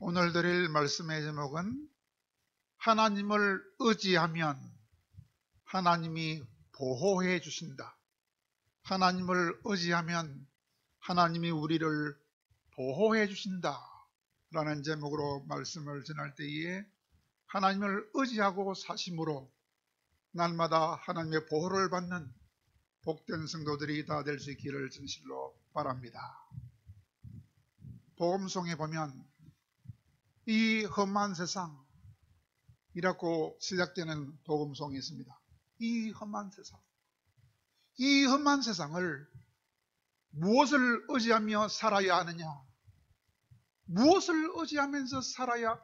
오늘 드릴 말씀의 제목은 하나님을 의지하면 하나님이 보호해 주신다. 하나님을 의지하면 하나님이 우리를 보호해 주신다 라는 제목으로 말씀을 전할 때에 하나님을 의지하고 사심으로 날마다 하나님의 보호를 받는 복된 성도들이 다 될 수 있기를 진실로 바랍니다. 복음송에 보면 이 험한 세상이라고 시작되는 복음송이 있습니다. 이 험한 세상. 이 험한 세상을 무엇을 의지하며 살아야 하느냐? 무엇을 의지하면서 살아야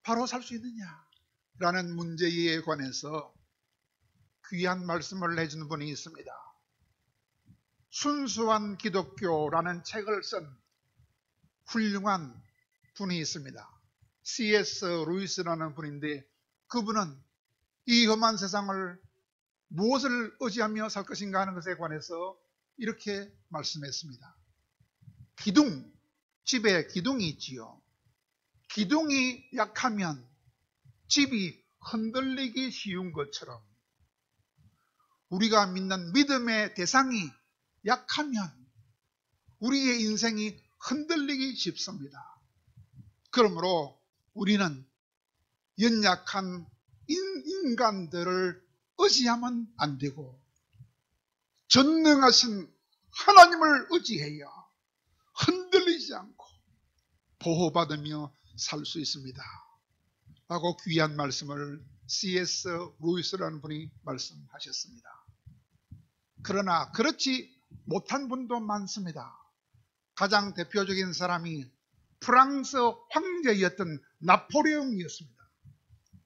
바로 살 수 있느냐? 라는 문제에 관해서 귀한 말씀을 해주는 분이 있습니다. 순수한 기독교라는 책을 쓴 훌륭한 분이 있습니다. C.S. 루이스라는 분인데 그분은 이 험한 세상을 무엇을 의지하며 살 것인가 하는 것에 관해서 이렇게 말씀했습니다. 집에 기둥이 있지요. 기둥이 약하면 집이 흔들리기 쉬운 것처럼 우리가 믿는 믿음의 대상이 약하면 우리의 인생이 흔들리기 쉽습니다. 그러므로 우리는 연약한 인간들을 의지하면 안 되고 전능하신 하나님을 의지해야 흔들리지 않고 보호받으며 살 수 있습니다. 라고 귀한 말씀을 C.S. 루이스라는 분이 말씀하셨습니다. 그러나 그렇지 못한 분도 많습니다. 가장 대표적인 사람이 프랑스 황제였던 나폴레옹이었습니다.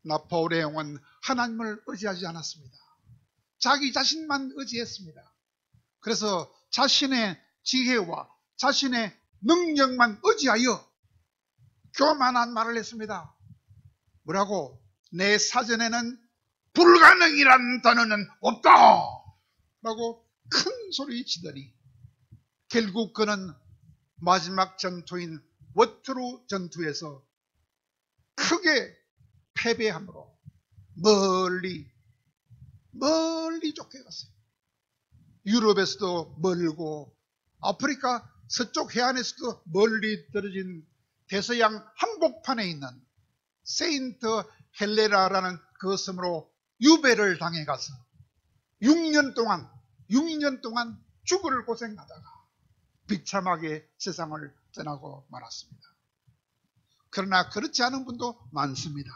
나폴레옹은 하나님을 의지하지 않았습니다. 자기 자신만 의지했습니다. 그래서 자신의 지혜와 자신의 능력만 의지하여 교만한 말을 했습니다. 뭐라고? 내 사전에는 불가능이란 단어는 없다! 라고 큰 소리 치더니 결국 그는 마지막 전투인 워트루 전투에서 크게 패배함으로 멀리 쫓겨갔어요. 유럽에서도 멀고 아프리카 서쪽 해안에서도 멀리 떨어진 대서양 한복판에 있는 세인트 헬레라라는 그 섬으로 유배를 당해가서 6년 동안 죽을 고생하다가 비참하게 세상을 떠나고 말았습니다. 그러나 그렇지 않은 분도 많습니다.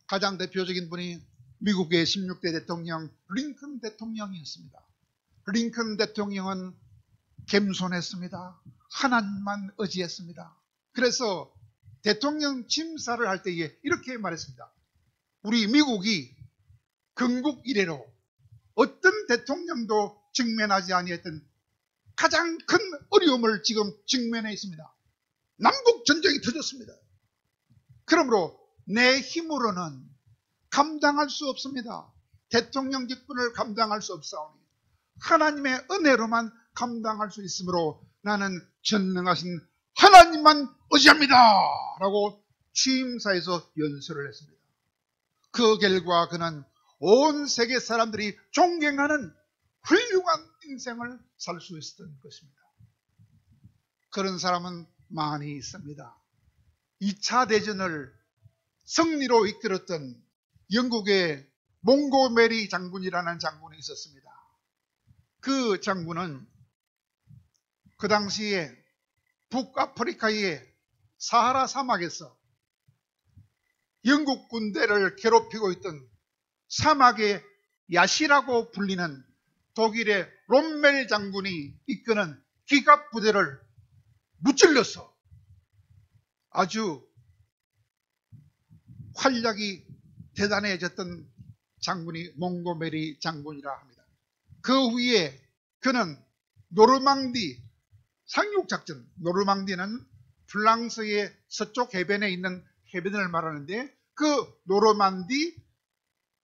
가장 대표적인 분이 미국의 16대 대통령 링컨 대통령이었습니다. 링컨 대통령은 겸손했습니다. 하나님만 의지했습니다. 그래서 대통령 침사를 할 때에 이렇게 말했습니다. 우리 미국이 건국 이래로 어떤 대통령도 직면하지 아니했던 가장 큰 어려움을 지금 직면해 있습니다. 남북 전쟁이 터졌습니다. 그러므로 내 힘으로는 감당할 수 없습니다. 대통령 직분을 감당할 수 없사오니 하나님의 은혜로만 감당할 수 있으므로 나는 전능하신 하나님만 의지합니다. 라고 취임사에서 연설을 했습니다. 그 결과 그는 온 세계 사람들이 존경하는 훌륭한 인생을 살 수 있었던 것입니다. 그런 사람은 많이 있습니다. 2차 대전을 승리로 이끌었던 영국의 몽고메리 장군이라는 장군이 있었습니다. 그 장군은 그 당시에 북아프리카의 사하라 사막에서 영국 군대를 괴롭히고 있던 사막의 야시라고 불리는 독일의 롬멜 장군이 이끄는 기갑 부대를 무찔러서 아주 활약이 대단해졌던 장군이 몽고메리 장군이라 합니다. 그 후에 그는 노르망디 상륙작전, 노르망디는 프랑스의 서쪽 해변에 있는 해변을 말하는데 그 노르망디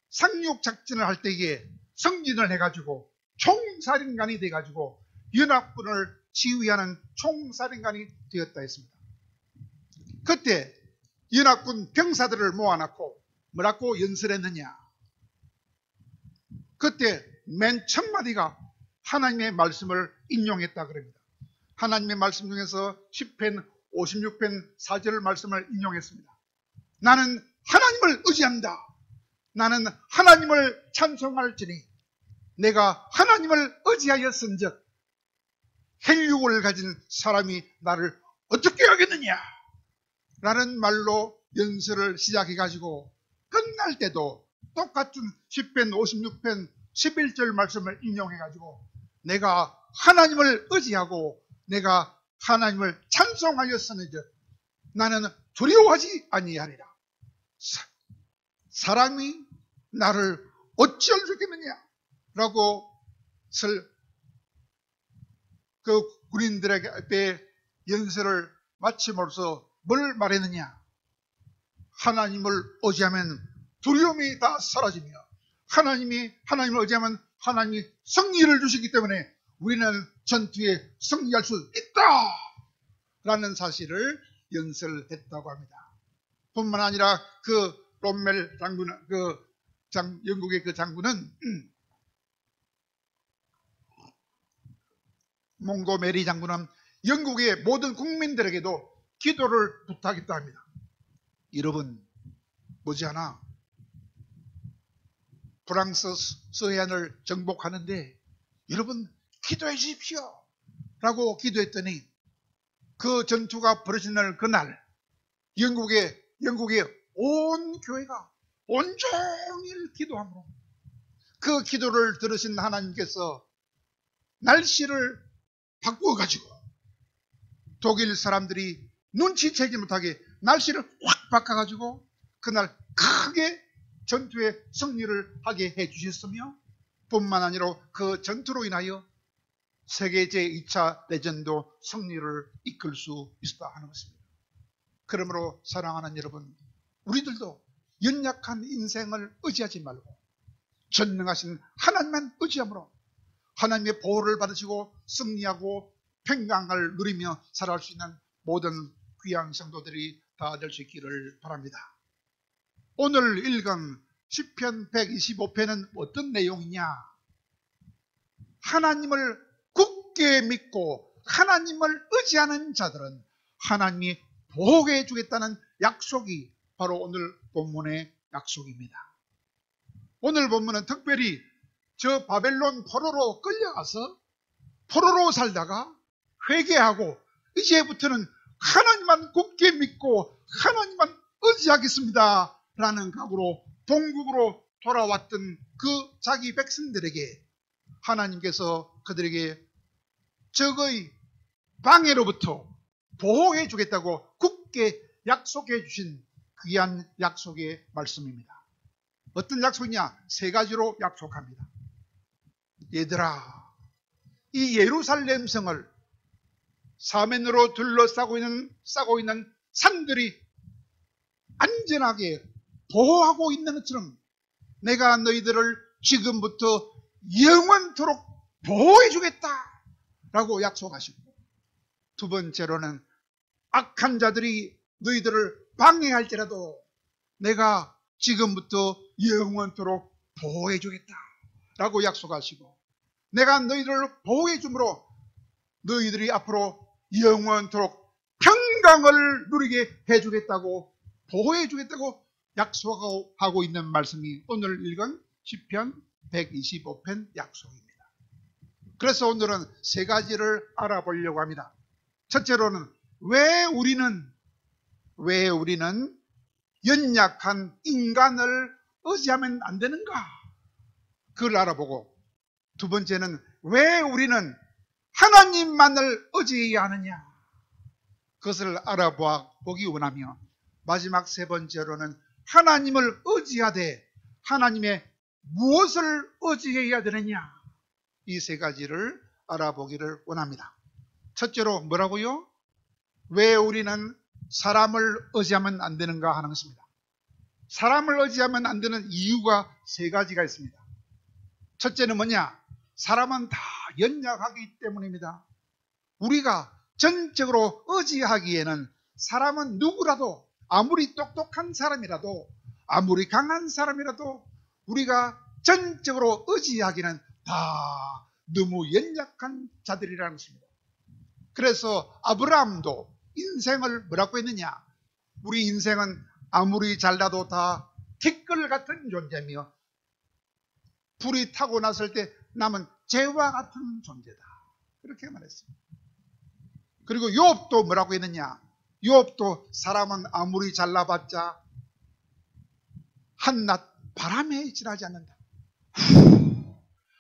상륙작전을 할 때에 승진을 해가지고 총사령관이 돼가지고 연합군을 지휘하는 총사령관이 되었다 했습니다. 그때 연합군 병사들을 모아놓고 뭐라고 연설했느냐? 그때 맨 첫 마디가 하나님의 말씀을 인용했다 그럽니다. 하나님의 말씀 중에서 시편 56편 4절 말씀을 인용했습니다. 나는 하나님을 의지한다. 나는 하나님을 찬송할지니 내가 하나님을 의지하였은즉 혈육을 가진 사람이 나를 어떻게 하겠느냐? 라는 말로 연설을 시작해가지고 끝날 때도 똑같은 시편 56편 11절 말씀을 인용해가지고 내가 하나님을 의지하고 내가 하나님을 찬송하였으니즉 나는 두려워하지 아니하리라. 사람이 나를 어찌할 수 있겠느냐? 라고 그 군인들에게 연설을 마침으로써 뭘 말했느냐? 하나님을 의지하면 두려움이 다 사라지며 하나님을 의지하면 하나님이 승리를 주시기 때문에 우리는 전투에 승리할 수 있다! 라는 사실을 연설했다고 합니다. 뿐만 아니라 그 롬멜 장군은, 영국의 그 장군은 몽고메리 장군은 영국의 모든 국민들에게도 기도를 부탁했다 합니다. 여러분, 머지않아 프랑스 서해안을 정복하는데 여러분 기도해 주십시오 라고 기도했더니 그 전투가 벌어지는 그날 영국의 온 교회가 온종일 기도함으로 그 기도를 들으신 하나님께서 날씨를 바꾸어가지고 독일 사람들이 눈치채지 못하게 날씨를 확 바꿔가지고 그날 크게 전투에 승리를 하게 해주셨으며 뿐만 아니라 그 전투로 인하여 세계 제2차 대전도 승리를 이끌 수 있었다 하는 것입니다. 그러므로 사랑하는 여러분, 우리들도 연약한 인생을 의지하지 말고 전능하신 하나님만 의지함으로 하나님의 보호를 받으시고 승리하고 평강을 누리며 살아갈 수 있는 모든 귀한 성도들이 다 될 수 있기를 바랍니다. 오늘 읽은 시편 125편은 어떤 내용이냐? 하나님을 굳게 믿고 하나님을 의지하는 자들은 하나님이 보호해 주겠다는 약속이 바로 오늘 본문의 약속입니다. 오늘 본문은 특별히 저 바벨론 포로로 끌려가서 포로로 살다가 회개하고 이제부터는 하나님만 굳게 믿고 하나님만 의지하겠습니다 라는 각오로 본국으로 돌아왔던 그 자기 백성들에게 하나님께서 그들에게 적의 방해로부터 보호해 주겠다고 굳게 약속해 주신 귀한 약속의 말씀입니다. 어떤 약속이냐? 세 가지로 약속합니다. 얘들아, 이 예루살렘 성을 사면으로 둘러싸고 있는 산들이 안전하게 보호하고 있는 것처럼 내가 너희들을 지금부터 영원토록 보호해 주겠다 라고 약속하시고, 두 번째로는 악한 자들이 너희들을 방해할지라도 내가 지금부터 영원토록 보호해 주겠다 라고 약속하시고, 내가 너희들을 보호해 주므로 너희들이 앞으로 영원토록 평강을 누리게 해주겠다고, 보호해 주겠다고 약속하고 있는 말씀이 오늘 읽은 시편 125편 약속입니다. 그래서 오늘은 세 가지를 알아보려고 합니다. 첫째로는 왜 우리는 연약한 인간을 의지하면 안 되는가? 그걸 알아보고, 두 번째는 왜 우리는 하나님만을 의지해야 하느냐? 그것을 알아보기 원하며, 마지막 세 번째로는 하나님을 의지하되 하나님의 무엇을 의지해야 되느냐? 이 세 가지를 알아보기를 원합니다. 첫째로 뭐라고요? 왜 우리는 사람을 의지하면 안 되는가 하는 것입니다. 사람을 의지하면 안 되는 이유가 세 가지가 있습니다. 첫째는 뭐냐? 사람은 다 연약하기 때문입니다. 우리가 전적으로 의지하기에는 사람은 누구라도, 아무리 똑똑한 사람이라도, 아무리 강한 사람이라도 우리가 전적으로 의지하기는 다 너무 연약한 자들이라는 것입니다. 그래서 아브라함도 인생을 뭐라고 했느냐? 우리 인생은 아무리 잘나도 다 티끌 같은 존재며 불이 타고 났을 때 남은 재와 같은 존재다. 그렇게 말했습니다. 그리고 욥도 뭐라고 했느냐? 욥도 사람은 아무리 잘나봤자 한낱 바람에 지나지 않는다.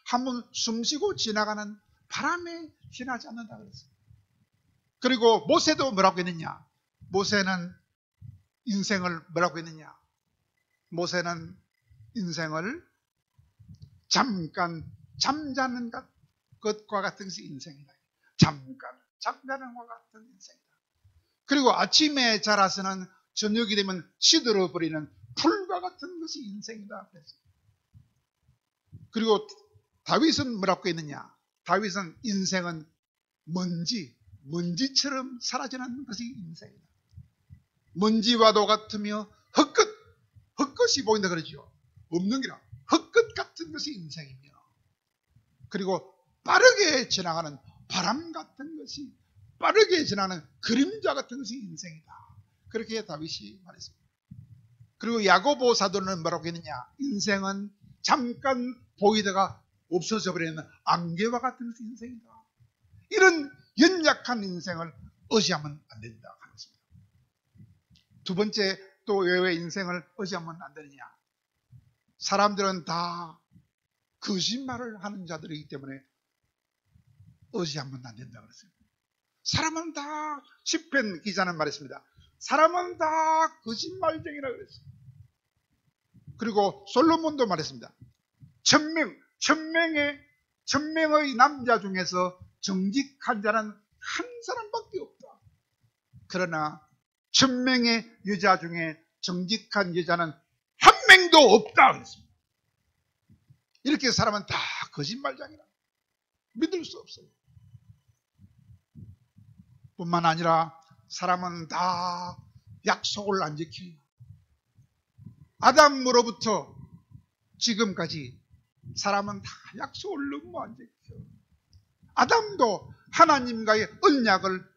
한번 숨쉬고 지나가는 바람에 지나지 않는다 그랬어요. 그리고 모세도 뭐라고 했느냐? 모세는 인생을 뭐라고 했느냐? 모세는 인생을 잠깐 잠자는 것과 같은 것이 인생이다. 잠깐 잠자는 것과 같은 인생이다. 그리고 아침에 자라서는 저녁이 되면 시들어버리는 풀과 같은 것이 인생이다. 그리고 다윗은 뭐라고 했느냐? 다윗은 인생은 먼지처럼 사라지는 것이 인생이다. 먼지와도 같으며 흙끝이 보인다 그러죠. 없는 게라 흙끝 같은 것이 인생이며, 그리고 빠르게 지나가는 바람 같은 것이, 빠르게 지나가는 그림자 같은 것이 인생이다. 그렇게 다윗이 말했습니다. 그리고 야고보 사도는 뭐라고 했느냐? 인생은 잠깐 보이다가 없어져 버리는 안개와 같은 것이 인생이다. 이런 연약한 인생을 의지하면 안 된다 하겠습니다. 두 번째, 또 왜 인생을 의지하면 안 되느냐? 사람들은 다 거짓말을 하는 자들이기 때문에 의지하면 안 된다 그랬어요. 사람은 다, 시편 기자는 말했습니다. 사람은 다 거짓말쟁이라 그랬어요. 그리고 솔로몬도 말했습니다. 천명의 남자 중에서 정직한 자는 한 사람밖에 없다. 그러나 1000명의 여자 중에 정직한 여자는 한 명도 없다 그랬습니다. 이렇게 사람은 다 거짓말쟁이라 믿을 수 없어요. 뿐만 아니라 사람은 다 약속을 안 지켜요. 아담으로부터 지금까지 사람은 다 약속을 너무 안 지켜요. 아담도 하나님과의 언약을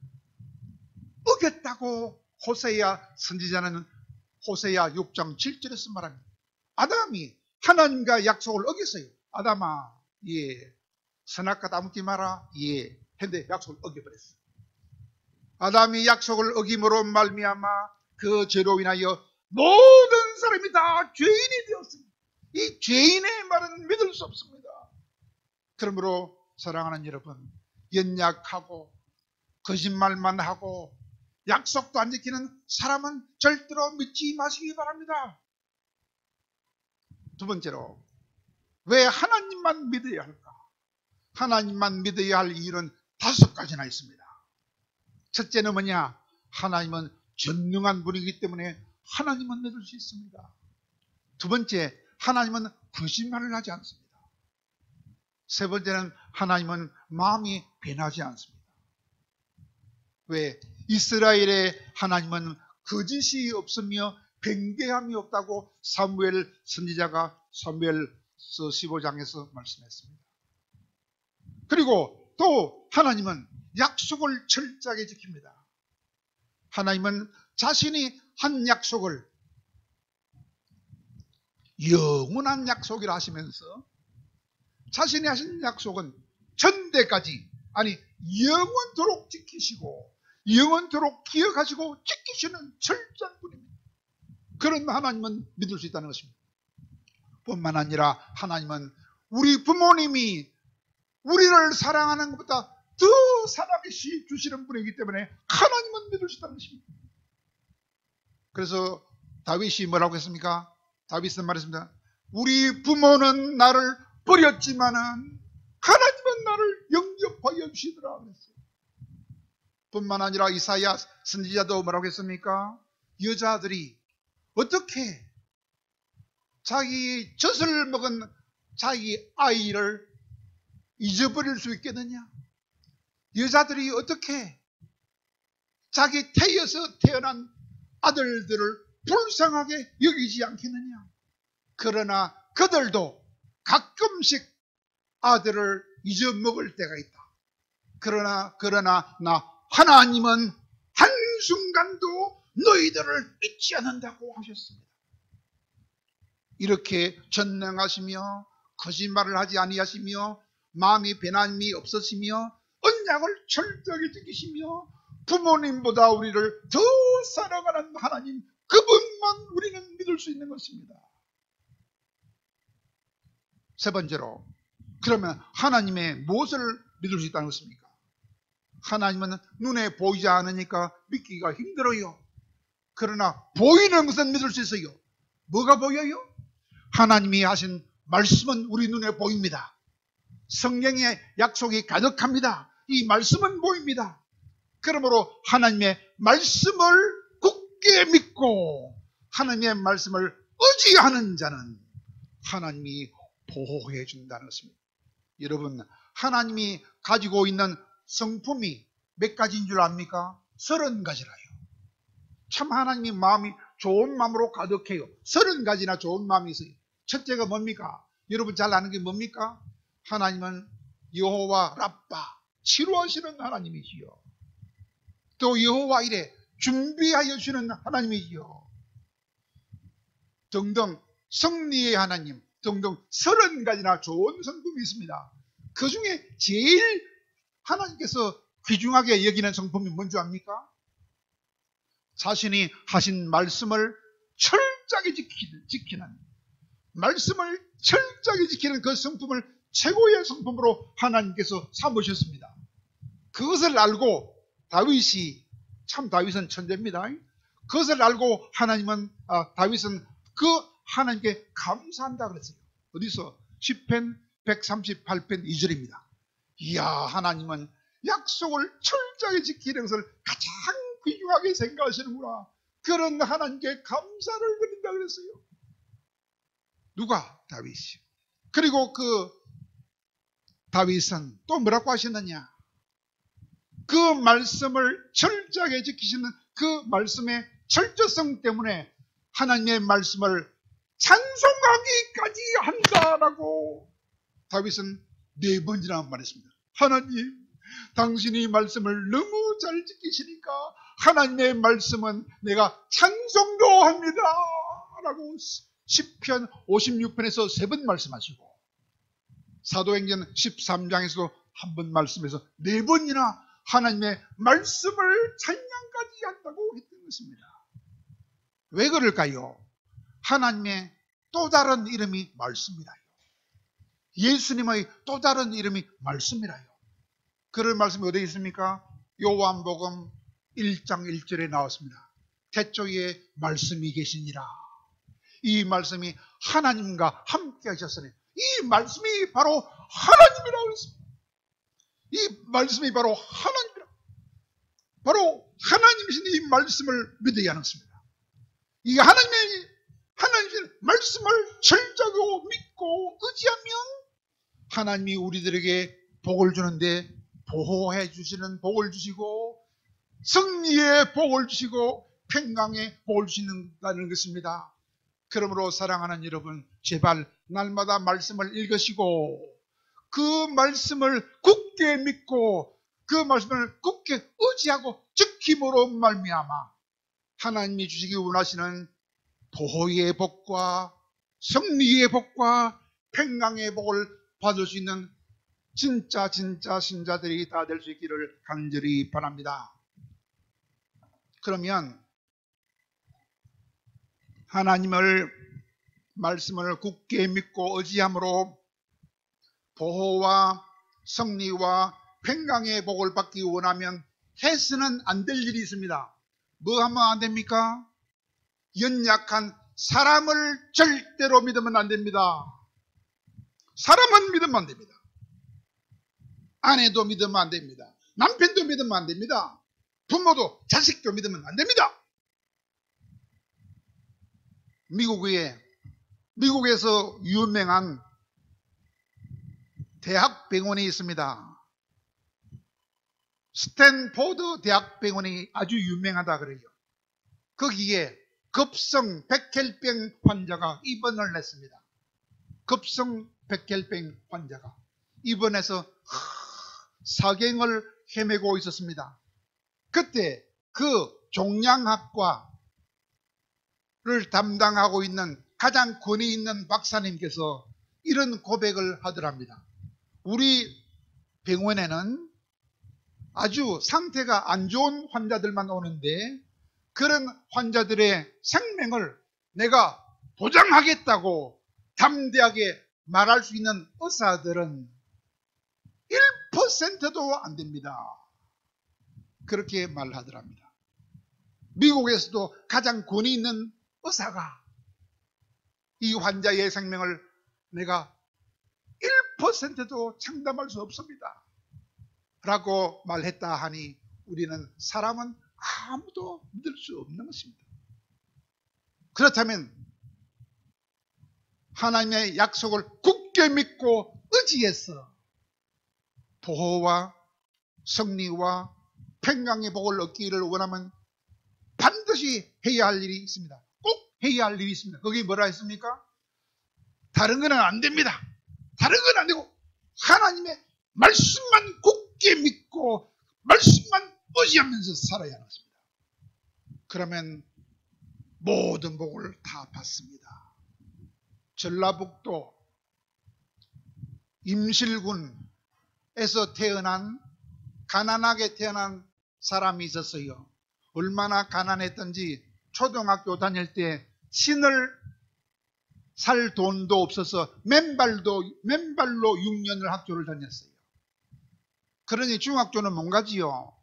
어겼다고 호세야 선지자는 호세야 6장 7절에서 말합니다. 아담이 하나님과 약속을 어겼어요. 아담아, 예, 선악과 따먹지 마라, 예, 했는데 약속을 어겨버렸어요. 아담이 약속을 어김으로 말미암아 그 죄로 인하여 모든 사람이 다 죄인이 되었습니다. 이 죄인의 말은 믿을 수 없습니다. 그러므로 사랑하는 여러분, 연약하고 거짓말만 하고 약속도 안 지키는 사람은 절대로 믿지 마시기 바랍니다. 두 번째로, 왜 하나님만 믿어야 할까? 하나님만 믿어야 할 이유는 5가지나 있습니다. 첫째는 뭐냐? 하나님은 전능한 분이기 때문에 하나님은 믿을 수 있습니다. 두 번째, 하나님은 거짓말을 하지 않습니다. 세 번째는 하나님은 마음이 변하지 않습니다. 왜? 이스라엘의 하나님은 거짓이 없으며 변개함이 없다고 사무엘 선지자가 사무엘서 15장에서 말씀했습니다. 그리고 또 하나님은 약속을 철저하게 지킵니다. 하나님은 자신이 한 약속을 영원한 약속이라 하시면서 자신이 하신 약속은 전대까지, 아니 영원토록 지키시고 영원토록 기억하시고 지키시는 철저한 분입니다. 그런 하나님은 믿을 수 있다는 것입니다. 뿐만 아니라 하나님은 우리 부모님이 우리를 사랑하는 것보다 더 사랑해 주시는 분이기 때문에 하나님은 믿을 수 있다는 것입니다. 그래서 다윗이 뭐라고 했습니까? 다윗은 말했습니다. 우리 부모는 나를 버렸지만은 하나님은 나를 영접하여 주시더라 그랬어요. 뿐만 아니라 이사야 선지자도 뭐라고 했습니까? 여자들이 어떻게 자기 젖을 먹은 자기 아이를 잊어버릴 수 있겠느냐? 여자들이 어떻게 자기 태에서 태어난 아들들을 불쌍하게 여기지 않겠느냐. 그러나 그들도 가끔씩 아들을 잊어먹을 때가 있다. 그러나 나 하나님은 한순간도 너희들을 잊지 않는다고 하셨습니다. 이렇게 전능하시며 거짓말을 하지 아니하시며 마음이 변함이 없으시며 언약을 철저하게 지키시며 부모님보다 우리를 더 사랑하는 하나님, 그분만 우리는 믿을 수 있는 것입니다. 세 번째로, 그러면 하나님의 무엇을 믿을 수 있다는 것입니까? 하나님은 눈에 보이지 않으니까 믿기가 힘들어요. 그러나 보이는 것은 믿을 수 있어요. 뭐가 보여요? 하나님이 하신 말씀은 우리 눈에 보입니다. 성경의 약속이 가득합니다. 이 말씀은 보입니다. 그러므로 하나님의 말씀을 굳게 믿고 하나님의 말씀을 의지하는 자는 하나님이 보호해 준다는 것입니다. 여러분, 하나님이 가지고 있는 성품이 몇 가지인 줄 압니까? 30가지라요. 참 하나님이 마음이 좋은 마음으로 가득해요. 30가지나 좋은 마음이 있어요. 첫째가 뭡니까? 여러분 잘 아는 게 뭡니까? 하나님은 여호와 라빠, 치료하시는 하나님이지요. 또 여호와 이레, 준비하여 주시는 하나님이지요. 등등 승리의 하나님, 등등 30가지나 좋은 성품이 있습니다. 그 중에 제일 하나님께서 귀중하게 여기는 성품이 뭔지 압니까? 자신이 하신 말씀을 철저하게 지키는, 말씀을 철저하게 지키는 그 성품을 최고의 성품으로 하나님께서 삼으셨습니다. 그것을 알고 다윗은 천재입니다. 그것을 알고 다윗은 그 하나님께 감사한다 그랬어요. 어디서? 시편 138편 2절입니다. 이야, 하나님은 약속을 철저하게 지키는 것을 가장 귀중하게 생각하시는구나. 그런 하나님께 감사를 드린다 그랬어요. 누가? 다윗이. 그리고 그 다윗은 또 뭐라고 하셨느냐? 그 말씀을 철저하게 지키시는 그 말씀의 철저성 때문에 하나님의 말씀을 찬송하기까지 한다라고 다윗은 4번이나 말했습니다. 하나님, 당신이 말씀을 너무 잘 지키시니까 하나님의 말씀은 내가 찬송도 합니다 라고 시편 56편에서 3번 말씀하시고, 사도행전 13장에서도 한 번 말씀해서 4번이나 하나님의 말씀을 찬양까지 한다고 했던 것입니다. 왜 그럴까요? 하나님의 또 다른 이름이 말씀이라요. 예수님의 또 다른 이름이 말씀이라요. 그런 말씀이 어디에 있습니까? 요한복음 1장 1절에 나왔습니다. 태초에 말씀이 계시니라. 이 말씀이 하나님과 함께 하셨으니, 이 말씀이 바로 하나님이라고 했습니다. 이 말씀이 바로 하나님이라. 바로 하나님이신 이 말씀을 믿어야 하겠습니다. 이 하나님이신 말씀을 철저하게 믿고 의지하면 하나님이 우리들에게 복을 주는데 보호해 주시는 복을 주시고, 승리의 복을 주시고, 평강의 복을 주신다는 것입니다. 그러므로 사랑하는 여러분, 제발 날마다 말씀을 읽으시고 그 말씀을 굳게 믿고 그 말씀을 굳게 의지하고 지킴으로 말미암아 하나님이 주시기 원하시는 보호의 복과 승리의 복과 평강의 복을 받을 수 있는 진짜 신자들이 다 될 수 있기를 간절히 바랍니다. 그러면 하나님을 말씀을 굳게 믿고 의지함으로 보호와 승리와 평강의 복을 받기 원하면 해서는 안 될 일이 있습니다. 뭐 하면 안 됩니까? 연약한 사람을 절대로 믿으면 안 됩니다. 사람은 믿으면 안 됩니다. 아내도 믿으면 안 됩니다. 남편도 믿으면 안 됩니다. 부모도 자식도 믿으면 안 됩니다. 미국에서 유명한 대학병원이 있습니다. 스탠포드 대학병원이 아주 유명하다 그래요. 거기에 급성 백혈병 환자가 입원을 했습니다. 급성 백혈병 환자가 입원해서 사경을 헤매고 있었습니다. 그때 그 종양학과를 담당하고 있는 가장 권위 있는 박사님께서 이런 고백을 하더랍니다. 우리 병원에는 아주 상태가 안 좋은 환자들만 오는데 그런 환자들의 생명을 내가 보장하겠다고 담대하게 말할 수 있는 의사들은 1%도 안 됩니다. 그렇게 말하더랍니다. 미국에서도 가장 권위 있는 의사가 이 환자의 생명을 내가 1%도 장담할 수 없습니다. 라고 말했다 하니 우리는 사람은 아무도 믿을 수 없는 것입니다. 그렇다면 하나님의 약속을 굳게 믿고 의지해서 보호와 승리와 평강의 복을 얻기를 원하면 반드시 해야 할 일이 있습니다. 꼭 해야 할 일이 있습니다. 거기 뭐라 했습니까? 다른 거는 안 됩니다. 다른 건 안 되고 하나님의 말씀만 굳게 믿고 말씀만 의지하면서 살아야 하겠습니다. 그러면 모든 복을 다 받습니다. 전라북도 임실군에서 가난하게 태어난 사람이 있었어요. 얼마나 가난했던지 초등학교 다닐 때 신을 살 돈도 없어서 맨발로 6년을 학교를 다녔어요. 그러니 중학교는 못 가지요.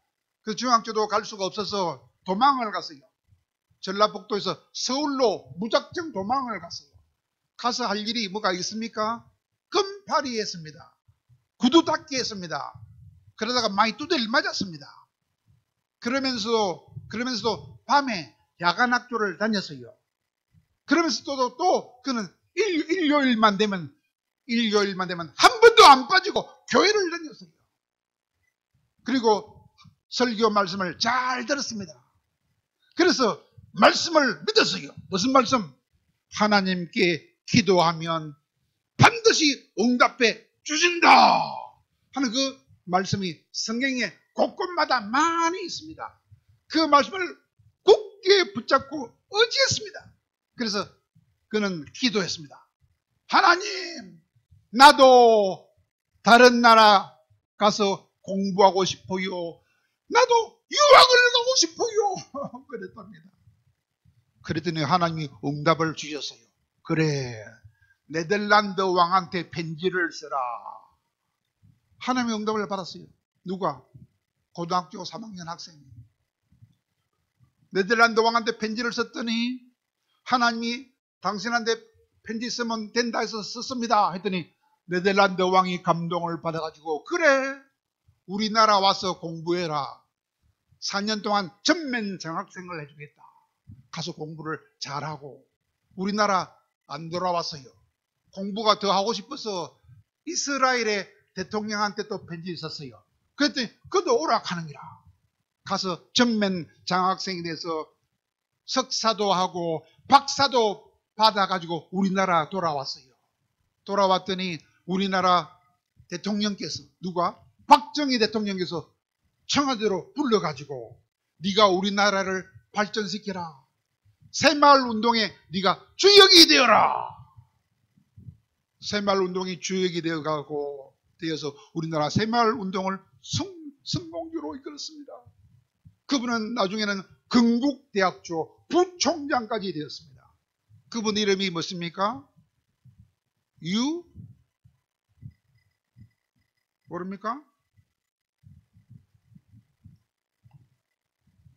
그 중학교도 갈 수가 없어서 도망을 갔어요. 전라북도에서 서울로 무작정 도망을 갔어요. 가서 할 일이 뭐가 있습니까? 금파리 했습니다. 구두 닦기 했습니다. 그러다가 많이 두대를 맞았습니다. 그러면서도 밤에 야간 학교를 다녔어요. 그러면서 또 그는 일요일만 되면 한 번도 안 빠지고 교회를 다녔어요. 그리고 설교 말씀을 잘 들었습니다. 그래서 말씀을 믿었어요. 무슨 말씀? 하나님께 기도하면 반드시 응답해 주신다 하는 그 말씀이 성경에 곳곳마다 많이 있습니다. 그 말씀을 굳게 붙잡고 의지했습니다. 그래서 그는 기도했습니다. 하나님, 나도 다른 나라 가서 공부하고 싶어요. 나도 유학을 가고 싶어요. 그랬답니다. 그랬더니 하나님이 응답을 주셨어요. 그래, 네덜란드 왕한테 편지를 써라. 하나님의 응답을 받았어요. 누가? 고등학교 3학년 학생이. 네덜란드 왕한테 편지를 썼더니 하나님이 당신한테 편지 쓰면 된다 해서 썼습니다 했더니 네덜란드 왕이 감동을 받아가지고 그래, 우리나라 와서 공부해라. 4년 동안 전면 장학생을 해주겠다. 가서 공부를 잘하고. 우리나라 안 돌아왔어요. 공부가 더 하고 싶어서 이스라엘의 대통령한테 또 편지 썼어요. 그랬더니 그도 오락하는기라. 가서 전면 장학생이 돼서 석사도 하고 박사도 받아가지고 우리나라 돌아왔어요. 돌아왔더니 우리나라 대통령께서, 누가? 박정희 대통령께서 청와대로 불러가지고 네가 우리나라를 발전시켜라. 새마을운동에 네가 주역이 되어라. 새마을운동이 주역이 되어서 우리나라 새마을운동을 성공적으로 이끌었습니다. 그분은 나중에는 건국대학교 부총장까지 되었습니다. 그분 이름이 무엇입니까? 모릅니까?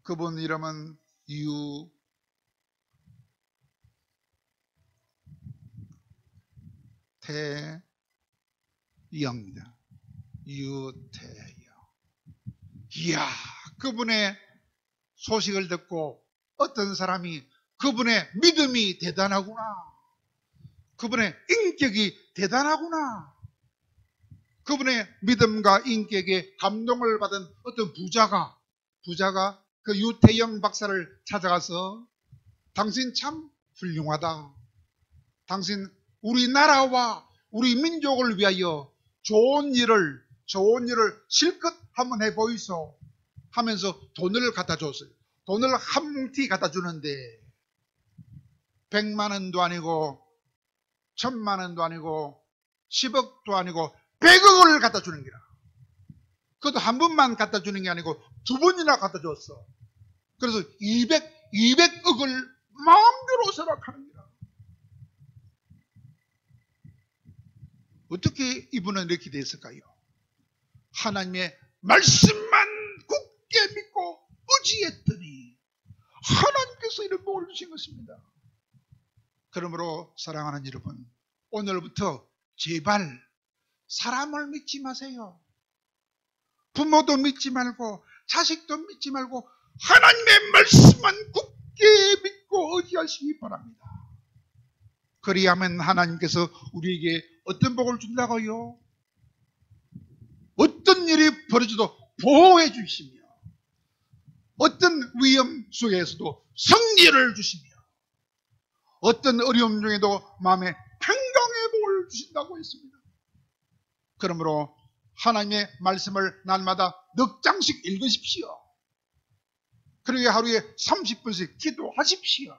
그분 이름은 유태영입니다. 유태영. 이야, 그분의 소식을 듣고 어떤 사람이 그분의 믿음이 대단하구나. 그분의 인격이 대단하구나. 그분의 믿음과 인격에 감동을 받은 어떤 부자가 그 유태영 박사를 찾아가서 당신 참 훌륭하다. 당신 우리나라와 우리 민족을 위하여 좋은 일을 실컷 한번 해보이소 하면서 돈을 갖다 줬어요. 돈을 한 뭉티 갖다 주는데 100만 원도 아니고 1000만 원도 아니고 10억도 아니고 100억을 갖다 주는 기라. 그것도 한 번만 갖다 주는 게 아니고 두 번이나 갖다 줬어. 그래서 200억을 마음대로 생각하는 기라. 어떻게 이분은 이렇게 됐을까요? 하나님의 말씀만 굳게 믿고 의지했더니 하나님께서 이런 복을 주신 것입니다. 그러므로 사랑하는 여러분, 오늘부터 제발 사람을 믿지 마세요. 부모도 믿지 말고 자식도 믿지 말고 하나님의 말씀만 굳게 믿고 의지하시기 바랍니다. 그리하면 하나님께서 우리에게 어떤 복을 준다고요? 어떤 일이 벌어져도 보호해 주시며 어떤 위험 속에서도 승리를 주시며 어떤 어려움 중에도 마음에 평강의 복을 주신다고 했습니다. 그러므로 하나님의 말씀을 날마다 넉 장씩 읽으십시오. 그리고 하루에 30분씩 기도하십시오.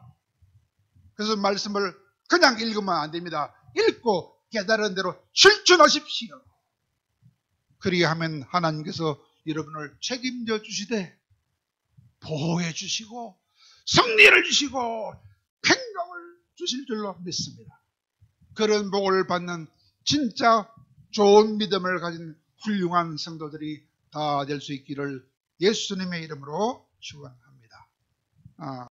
그래서 말씀을 그냥 읽으면 안 됩니다. 읽고 깨달은 대로 실천하십시오. 그리하면 하나님께서 여러분을 책임져 주시되 보호해 주시고 승리를 주시고 평강을 주실 줄로 믿습니다. 그런 복을 받는 진짜 좋은 믿음을 가진 훌륭한 성도들이 다 될 수 있기를 예수님의 이름으로 축원합니다.